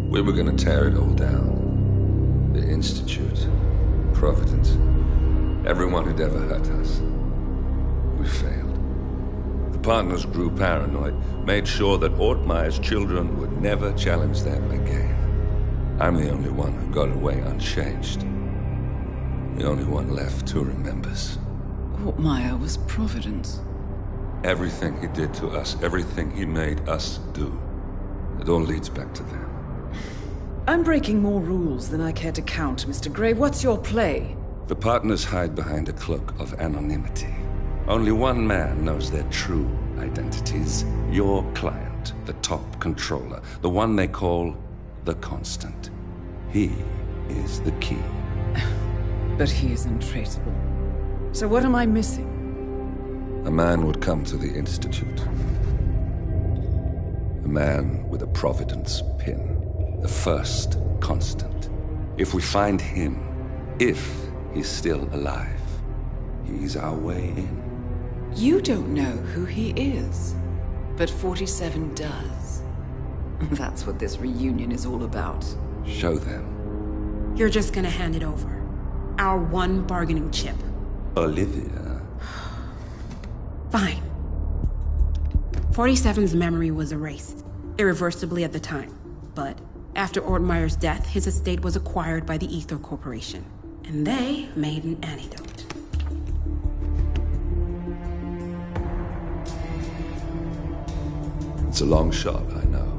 We were gonna tear it all down. The Institute, Providence, everyone who'd ever hurt us. We failed. The partners grew paranoid, made sure that Ortmeyer's children would never challenge them again. I'm the only one who got away unchanged. The only one left who remembers. Ortmeyer was Providence. Everything he did to us, everything he made us do, it all leads back to them. I'm breaking more rules than I care to count, Mr. Gray. What's your play? The partners hide behind a cloak of anonymity. Only one man knows their true identities. Your client, the top controller, the one they call the Constant. He is the key. But he is untraceable. So what am I missing? A man would come to the Institute. A man with a Providence pin. The first Constant. If we find him, if he's still alive, he's our way in. You don't know who he is, but 47 does. That's what this reunion is all about. Show them. You're just gonna hand it over. Our one bargaining chip. Olivia. Fine. 47's memory was erased, irreversibly at the time. But after Ortmeyer's death, his estate was acquired by the Ether Corporation. And they made an antidote. It's a long shot, I know.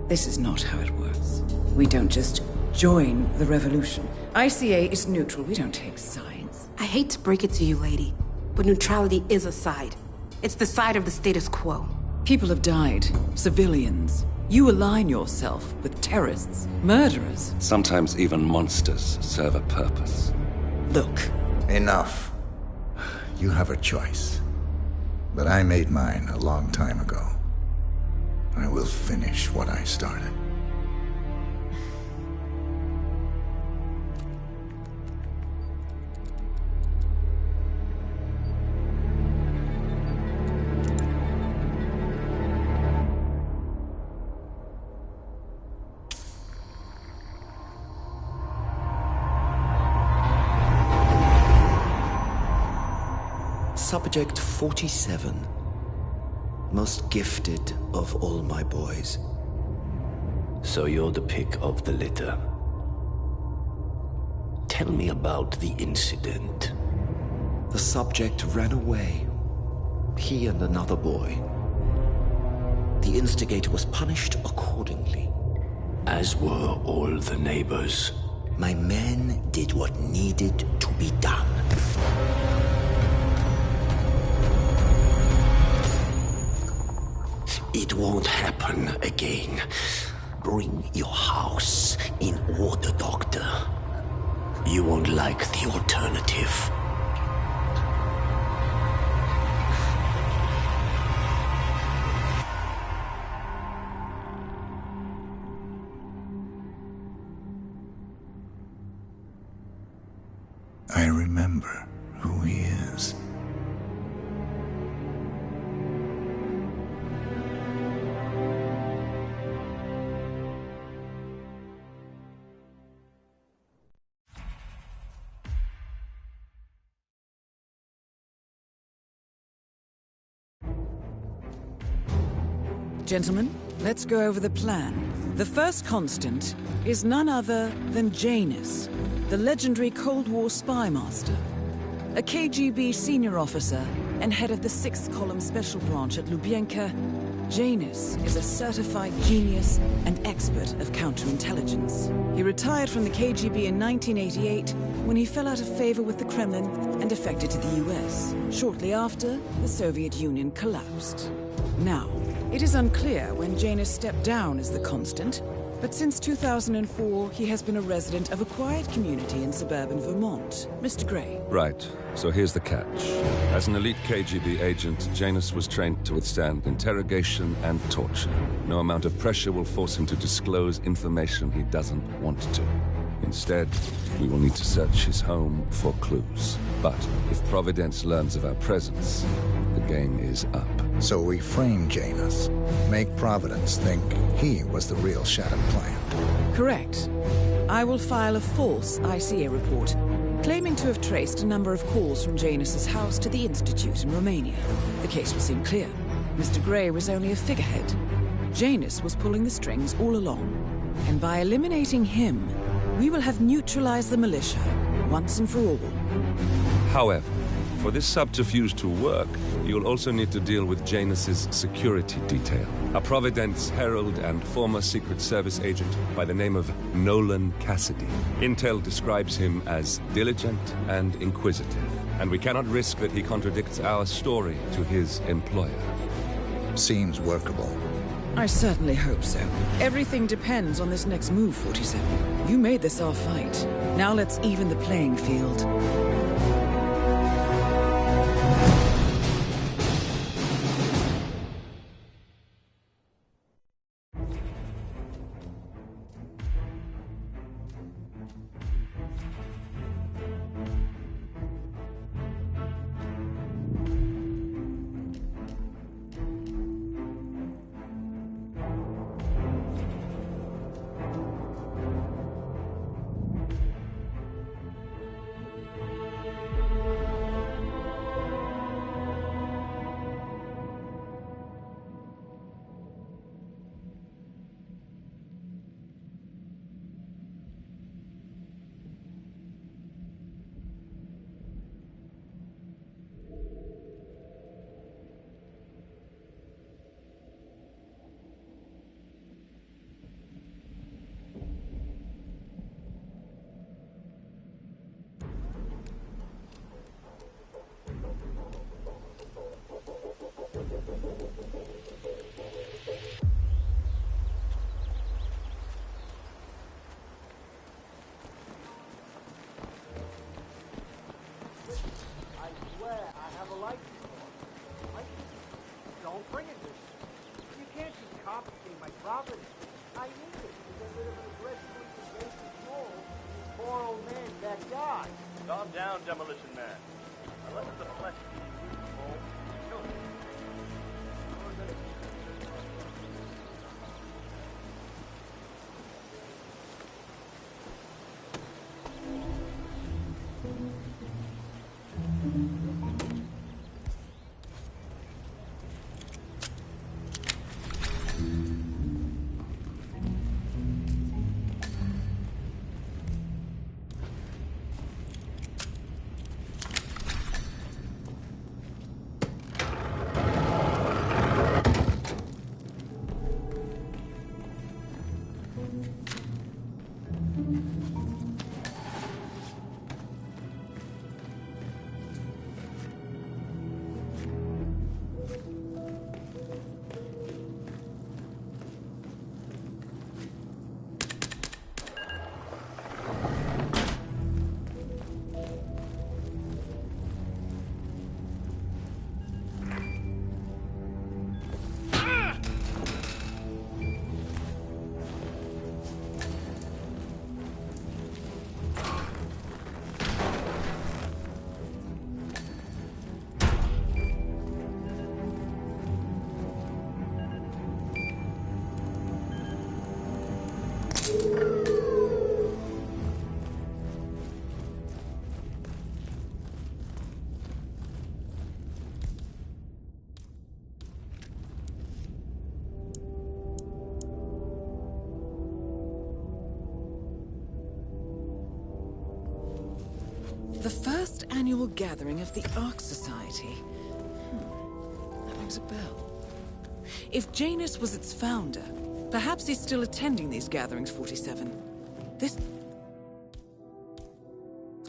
This is not how it works. We don't just join the revolution. ICA is neutral. We don't take sides. I hate to break it to you, lady, but neutrality is a side. It's the side of the status quo. People have died. Civilians. You align yourself with terrorists, murderers. Sometimes even monsters serve a purpose. Look. Enough. You have a choice. But I made mine a long time ago. I will finish what I started. Subject 47. Most gifted of all my boys. So you're the pick of the litter. Tell me about the incident. The subject ran away. He and another boy. The instigator was punished accordingly. As were all the neighbors. My men did what needed to be done. It won't happen again. Bring your house in order, Doctor. You won't like the alternative. I remember who he is. Gentlemen, let's go over the plan. The first Constant is none other than Janus, the legendary Cold War spy master, a KGB senior officer and head of the 6th Column Special Branch at Lubyanka. Janus is a certified genius and expert of counterintelligence. He retired from the KGB in 1988 when he fell out of favor with the Kremlin and defected to the US. Shortly after, the Soviet Union collapsed. Now, it is unclear when Janus stepped down as the Constant, but since 2004, he has been a resident of a quiet community in suburban Vermont. Mr. Gray. Right. So here's the catch. As an elite KGB agent, Janus was trained to withstand interrogation and torture. No amount of pressure will force him to disclose information he doesn't want to. Instead, we will need to search his home for clues. But if Providence learns of our presence, the game is up. So we frame Janus, make Providence think he was the real shattered plant. Correct. I will file a false ICA report, claiming to have traced a number of calls from Janus's house to the Institute in Romania. The case will seem clear. Mr. Grey was only a figurehead. Janus was pulling the strings all along. And by eliminating him, we will have neutralized the militia, once and for all. However, for this subterfuge to work, you'll also need to deal with Janus's security detail. A Providence herald and former Secret Service agent by the name of Nolan Cassidy. Intel describes him as diligent and inquisitive, and we cannot risk that he contradicts our story to his employer. Seems workable. I certainly hope so. Everything depends on this next move, 47. You made this our fight. Now let's even the playing field. Don't bring it this way. You can't just confiscate my property. I need it to get rid of an aggressively invasive mole in this poor old man's backyard. Calm down, Demolition Man. Unless it's a flesh mole, kill it. The first annual gathering of the Ark Society. That rings a bell. If Janus was its founder, perhaps he's still attending these gatherings, 47. This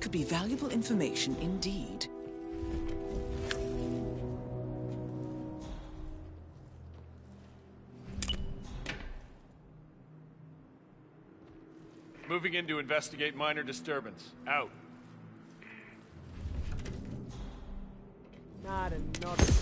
could be valuable information indeed. Moving in to investigate minor disturbance. Out. Not another.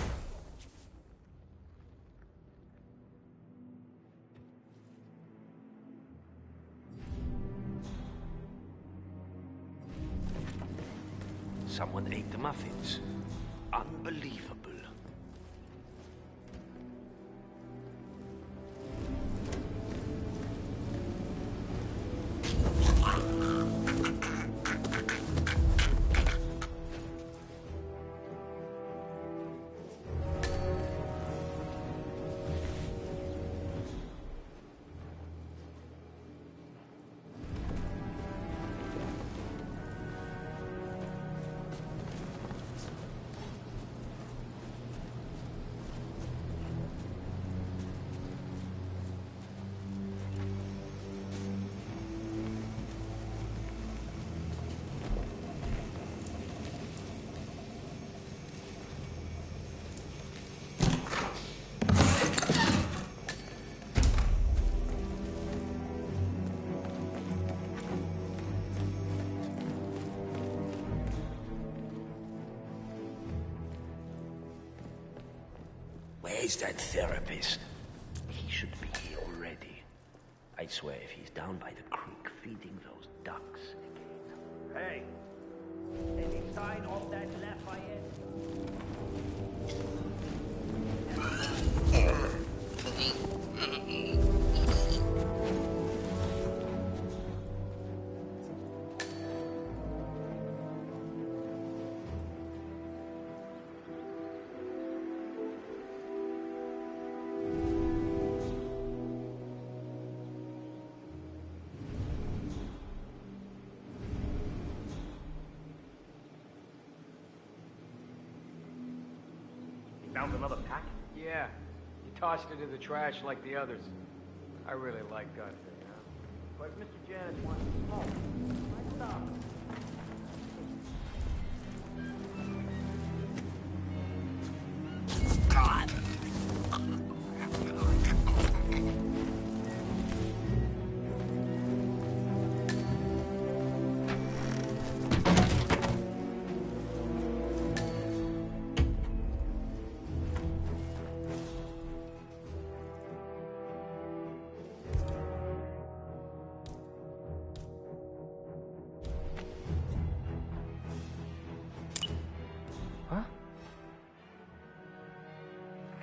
Someone ate the muffins. Unbelievable. Where's that therapist? He should be here already. I swear if he's down by the creek feeding those ducks again. Hey, any sign of that Lafayette? Found another pack? Yeah, you tossed it in the trash like the others. I really like Godfrey, you know? But if Mr. Janice wants to smoke, I stop.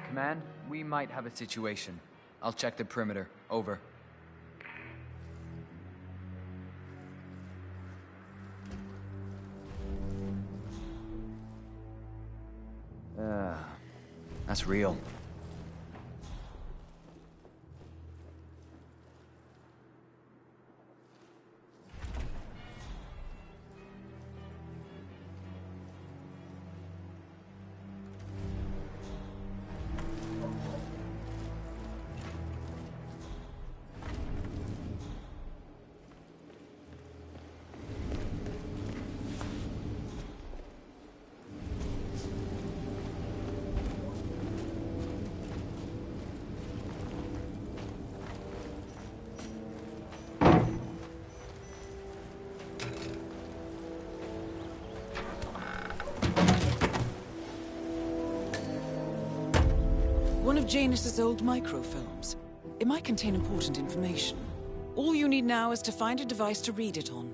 Command, we might have a situation. I'll check the perimeter. Over. That's real. One of Janus's old microfilms. It might contain important information. All you need now is to find a device to read it on.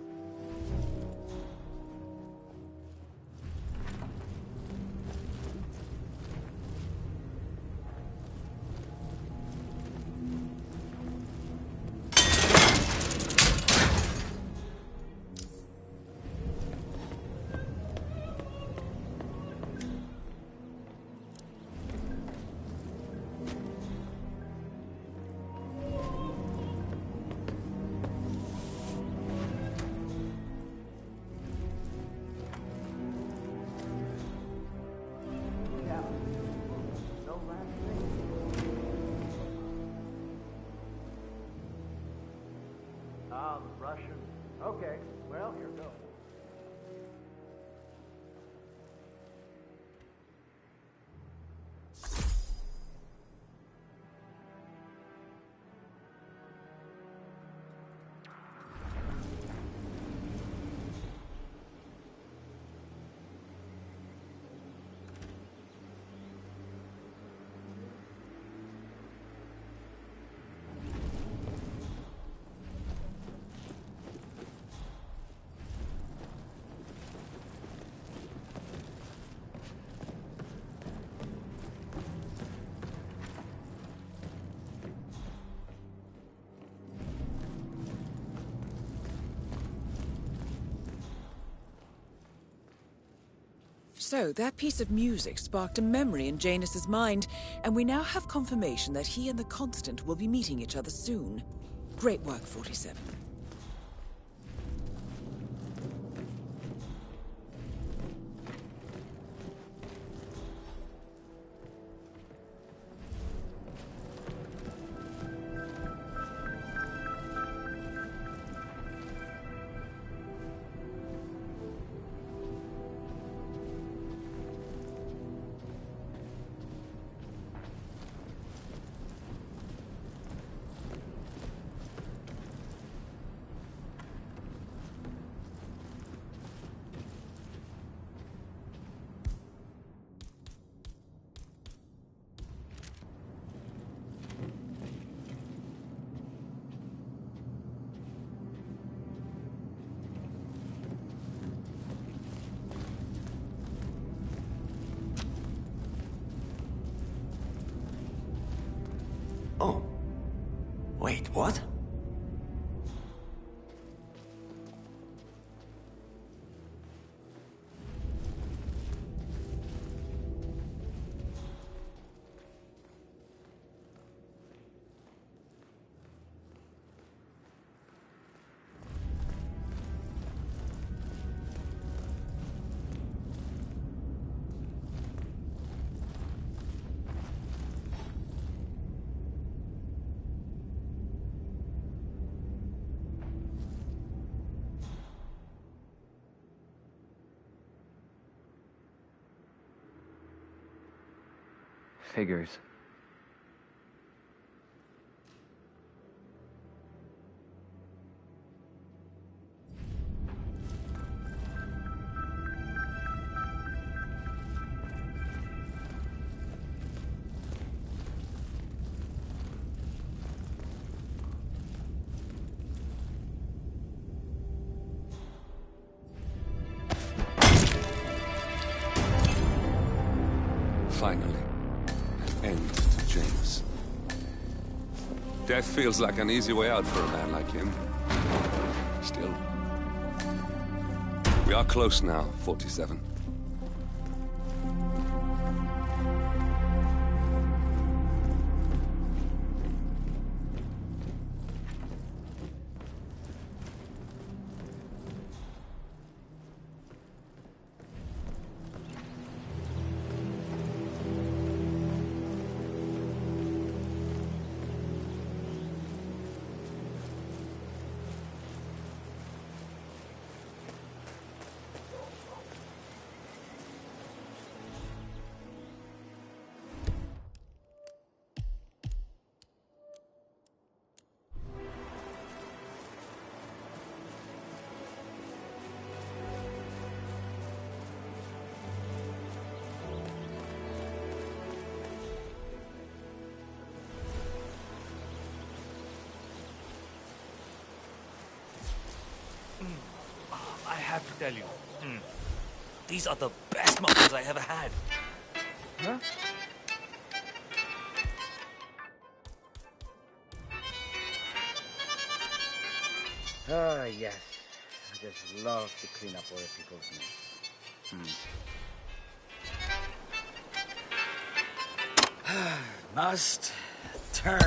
Ah, the Russian. Okay, well, here goes. So, that piece of music sparked a memory in Janus's mind, and we now have confirmation that he and the Constant will be meeting each other soon. Great work, 47. Oh. Wait, what? Figures. Finally. End to James. Death feels like an easy way out for a man like him. Still. We are close now, 47. I have to tell you, these are the best muffins I ever had. Huh? Ah, yes. I just love to clean up other people's mess. Must turn.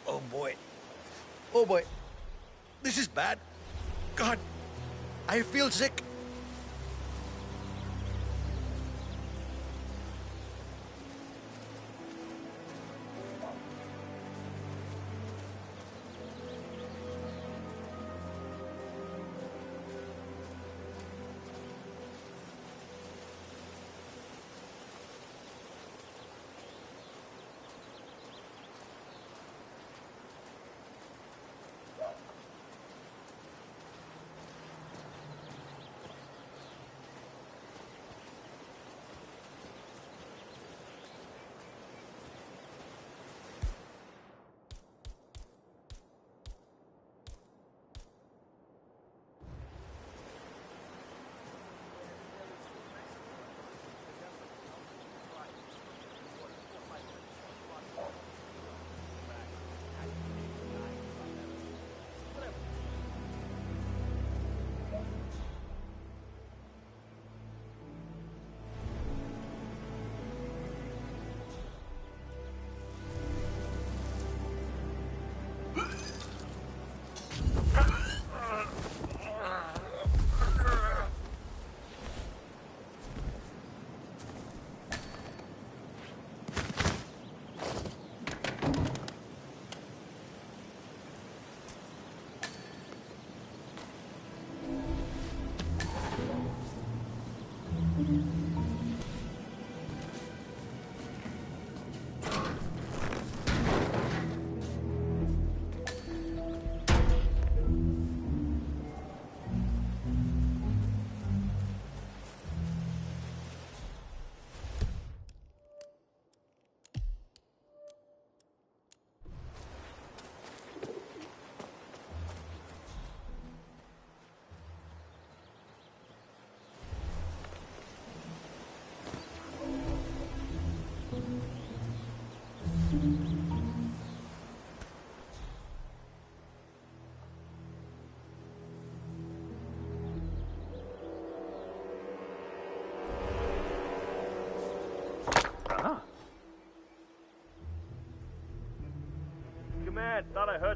Oh boy. Oh boy. This is bad. God, I feel sick.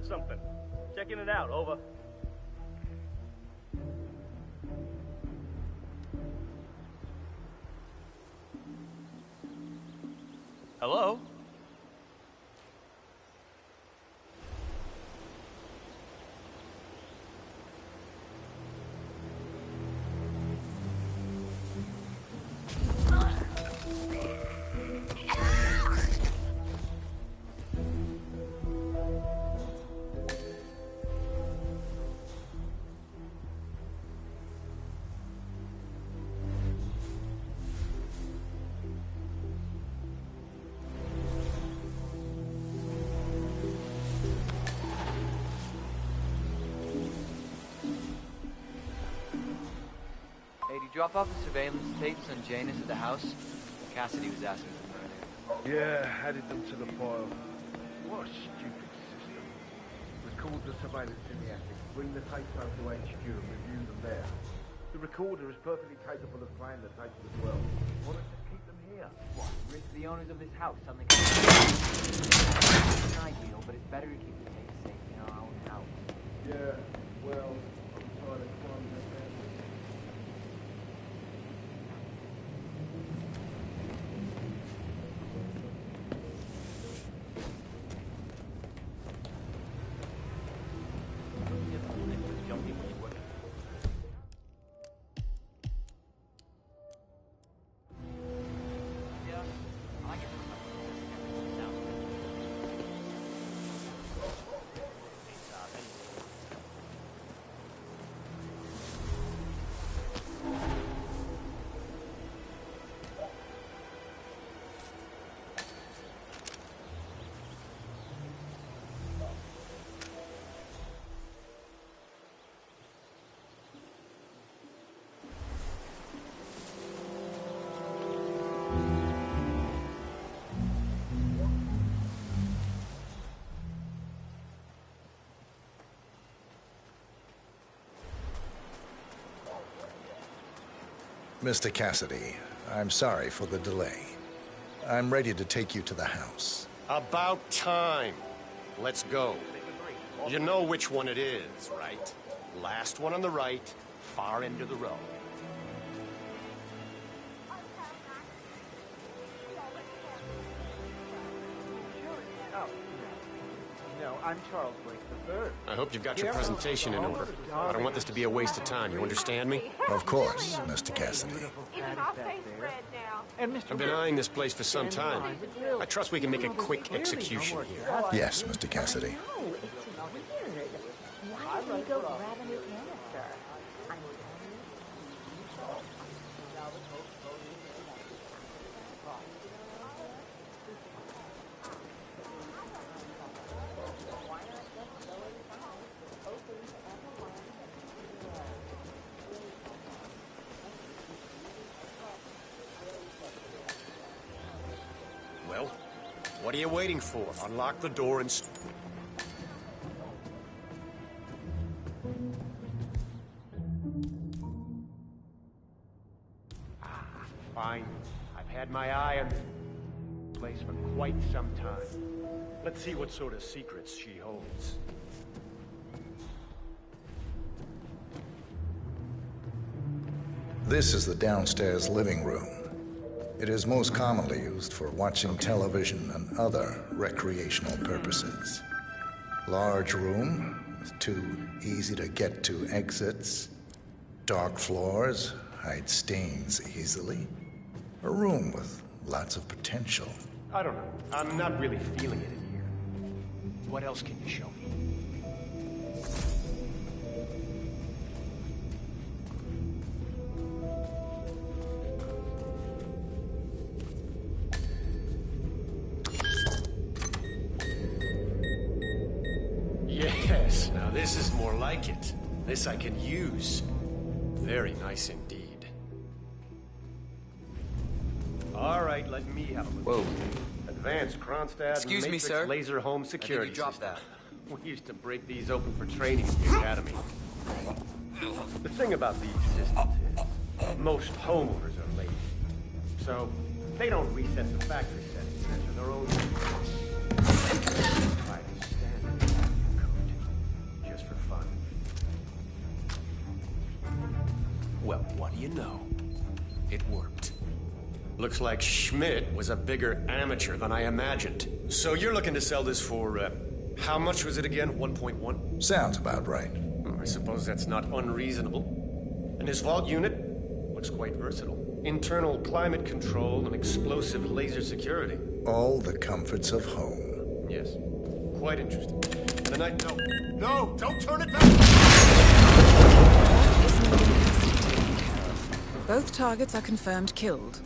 heard something. Checking it out, over. Hello? Hey, did you drop off the surveillance tapes on Janus at the house? Cassidy was asking for them earlier. Yeah, added them to the file. What a stupid system. Record the surveillance in the attic, bring the tapes over to HQ and review them there. The recorder is perfectly capable of playing the tapes as well. Why not just keep them here? What? Risk the owners of this house suddenly... It's an ideal, but it's better to keep the tapes safe in our own house. Yeah, well, I'm tired of climbing that mountain. Mr. Cassidy, I'm sorry for the delay. I'm ready to take you to the house. About time. Let's go. You know which one it is, right? Last one on the right, far end of the row. No, I'm Charles Blake III. I hope you've got your presentation in order. I don't want this to be a waste of time, you understand me? Of course, Mr. Cassidy. I've been eyeing this place for some time. I trust we can make a quick execution here. Yes, Mr. Cassidy. Why did we go grab a new canister? Well, what are you waiting for? Unlock the door and... Fine. I've had my eye on this place for quite some time. Let's see what sort of secrets she holds. This is the downstairs living room. It is most commonly used for watching television and other recreational purposes. Large room with two easy-to-get-to exits. Dark floors hide stains easily. A room with lots of potential. I don't know. I'm not really feeling it in here. What else can you show me? Yes, now this is more like it. This I can use. Very nice indeed. All right, let me have a look. Whoa. Advanced Kronstadt Excuse me, Matrix sir. Laser Home Security. I think you dropped system. We used to break these open for training at the academy. The thing about these systems is, most homeowners are lazy. So, they don't reset the factory settings after their own... By the standard code. Well, what do you know? It worked. Looks like Schmidt was a bigger amateur than I imagined. So you're looking to sell this for, how much was it again? 1.1? Sounds about right. I suppose that's not unreasonable. And his vault unit looks quite versatile. Internal climate control and explosive laser security. All the comforts of home. Yes. Quite interesting. And I... No, don't turn it back! Both targets are confirmed killed.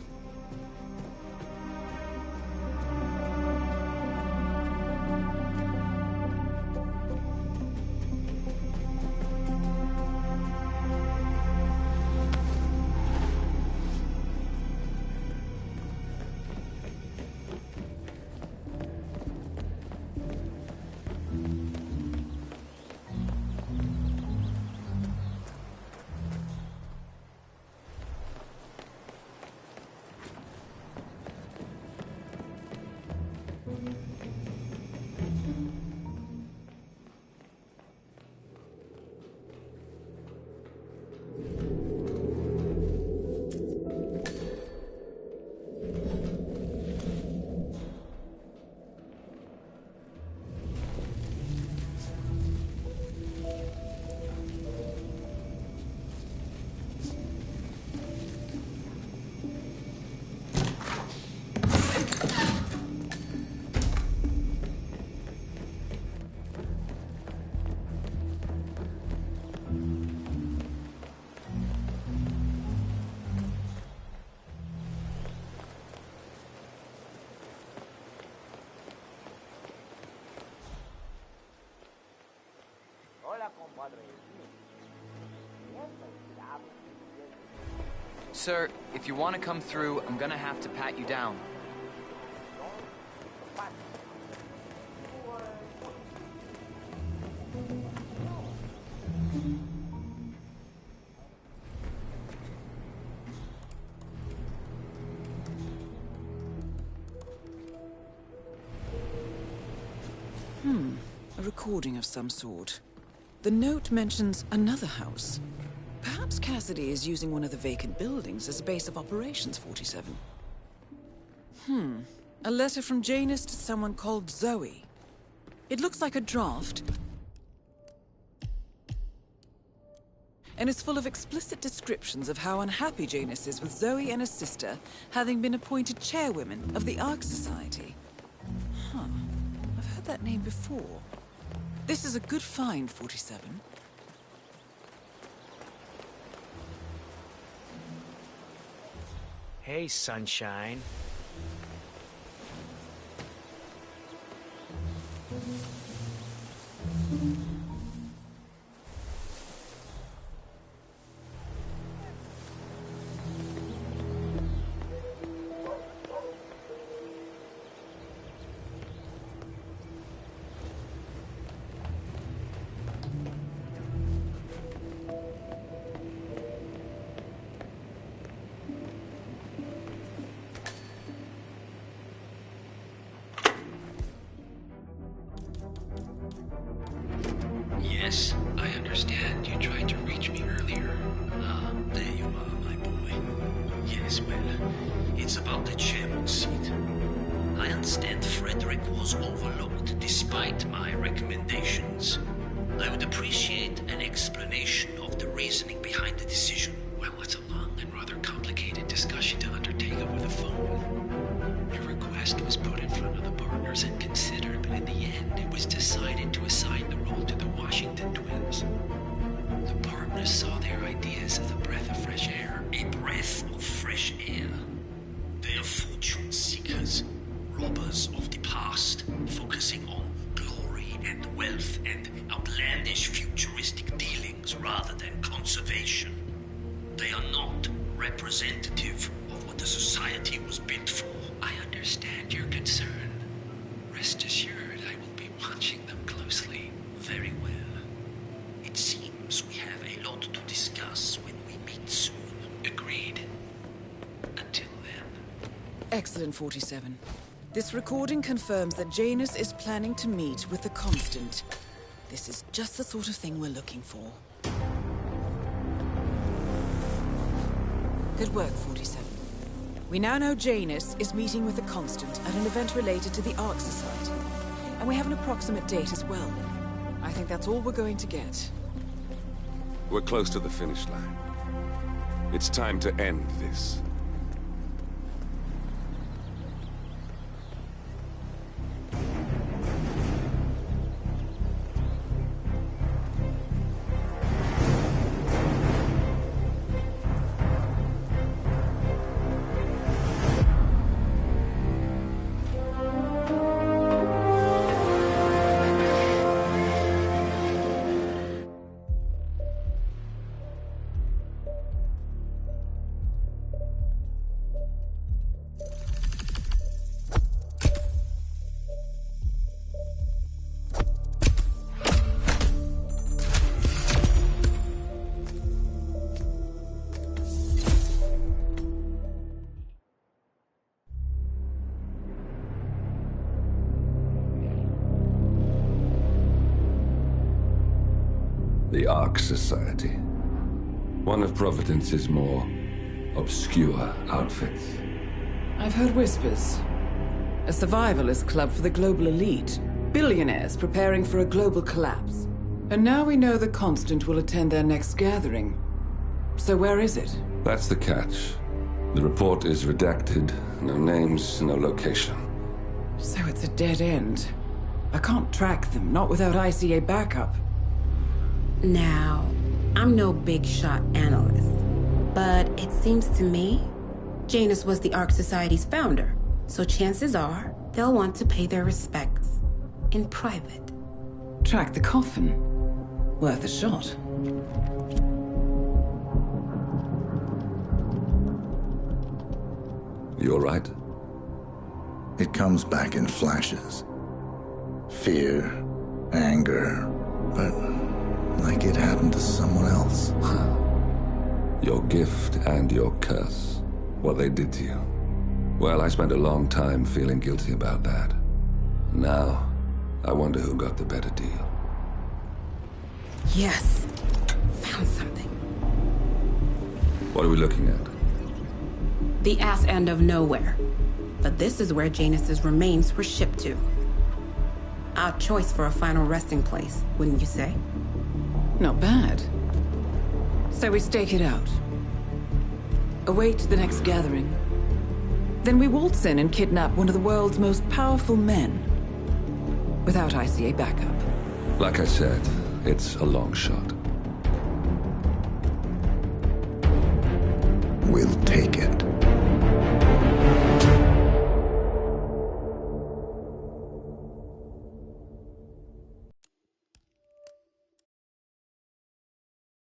Sir, if you want to come through, I'm gonna have to pat you down. A recording of some sort. The note mentions another house. Perhaps Cassidy is using one of the vacant buildings as a base of operations, 47. A letter from Janus to someone called Zoe. It looks like a draft, and is full of explicit descriptions of how unhappy Janus is with Zoe and her sister having been appointed chairwomen of the Ark Society. I've heard that name before. This is a good find, 47. Hey, sunshine. Yes, I understand you tried to reach me earlier. Ah, there you are, my boy. Yes, well, it's about the chairman's seat. I understand Frederick was overlooked despite my recommendations. I would appreciate an explanation of the reasoning behind the decision. Well, it's a long and rather complicated discussion to undertake over the phone. Your request was put in front of the partners and considered, but in the end, it was decided to assign the role to the Washington twins. The partners saw their ideas as a breath of fresh air. A breath of fresh air. They are fortune seekers, robbers of the past, focusing on glory and wealth and outlandish futuristic dealings rather than conservation. They are not representative of what the society was built for. I understand your concern. Rest assured, I will be watching them closely. Very well. It seems we have a lot to discuss when we meet soon. Agreed. Until then. Excellent, 47. This recording confirms that Janus is planning to meet with the Constant. This is just the sort of thing we're looking for. Good work, 47. We now know Janus is meeting with the Constant at an event related to the Ark Society. And we have an approximate date as well. I think that's all we're going to get. We're close to the finish line. It's time to end this. The Ark Society. One of Providence's more obscure outfits. I've heard whispers. A survivalist club for the global elite. Billionaires preparing for a global collapse. And now we know the Constant will attend their next gathering. So where is it? That's the catch. The report is redacted. No names, no location. So it's a dead end. I can't track them, not without ICA backup. Now, I'm no big shot analyst, but it seems to me Janus was the Ark Society's founder, so chances are they'll want to pay their respects in private. Track the coffin. Worth a shot. You all right? It comes back in flashes. Fear, anger, but like it happened to someone else. Your gift and your curse. What they did to you. Well, I spent a long time feeling guilty about that. Now, I wonder who got the better deal. Yes. Found something. What are we looking at? The ass end of nowhere. But this is where Janus's remains were shipped to. Our choice for a final resting place, wouldn't you say? Not bad. So we stake it out. Await the next gathering. Then we waltz in and kidnap one of the world's most powerful men. Without ICA backup. Like I said, it's a long shot. We'll